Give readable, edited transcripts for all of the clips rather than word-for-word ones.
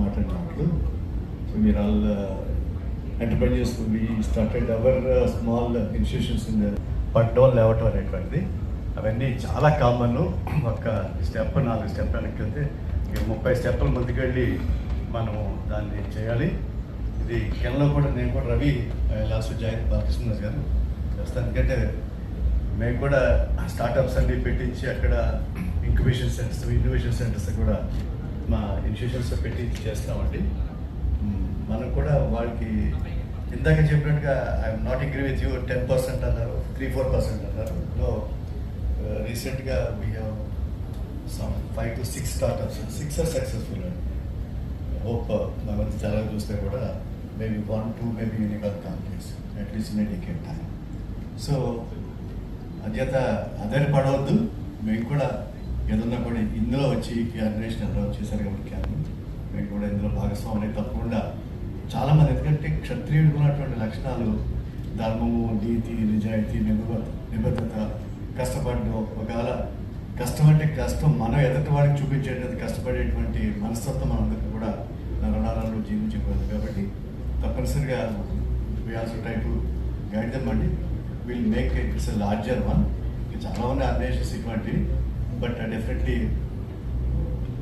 మాట్లాడినట్లు. So we are all enterprises. We started our small institutions in పట్టడం లేవటం అనేటువంటిది అవన్నీ చాలా కామన్. ఒక స్టెప్ 4 స్టెప్ వెనక్కి వెళ్తే 30 స్టెప్పుల ముందుకెళ్ళి మనము దాన్ని చేయాలి. ఇది కెన్లో కూడా నేను కూడా రవి లాస్ట్ జాయిన్ బాలకృష్ణరాజు గారు చేస్తాను. ఎందుకంటే మేము కూడా స్టార్టప్స్ అన్ని పెట్టించి అక్కడ ఇంక్యుబేషన్ సెంటర్స్, ఇన్నోవేషన్ సెంటర్స్ కూడా మా ఇన్స్టిట్యూషన్స్ పెట్టించి చేస్తామండి. మనం కూడా వాళ్ళకి ఇందాక చెప్పినట్టుగా I'm not agree with you 10% అన్నారు, 3-4% అన్నారు. రీసెంట్గా we have some 5 to 6 startups, 6 are successful అండి. హోప్ మా మధ్య చాలా చూస్తే కూడా maybe 1-2 maybe unicorn companies at least in decade time. So అంచేత ఆధారపడవద్దు. మేము కూడా ఏదన్నా కూడా ఇందులో వచ్చి ఆర్గనైజేషన్ ఎలా వచ్చేసారు కాబట్టి క్యాంప్ మేము కూడా ఇందులో భాగస్వామి తప్పకుండా చాలామంది. ఎందుకంటే క్షత్రియుడికి ఉన్నటువంటి లక్షణాలు ధర్మము, నీతి, నిజాయితీ, నిబద్ధత, కష్టపడడం. ఒకవేళ కష్టం అంటే కష్టం మనం ఎదుటి వాడికి చూపించేటది కష్టపడేటువంటి మనస్తత్వం మనందరికీ కూడా నరనారాలు జీవించకూడదు. కాబట్టి తప్పనిసరిగా we also try to guide them అండి. Will make its a larger one. చాలా మంది ఆర్గనైజేషన్స్ ఇటువంటివి, బట్ డెఫినెట్లీ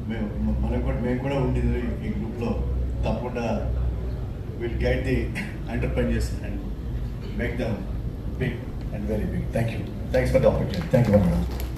మేము కూడా ఉండేది ఈ గ్రూప్లో. తప్పకుండా will guide the enterprises and make them big and very big. Thank you. Thanks for the opportunity. Thank you very much.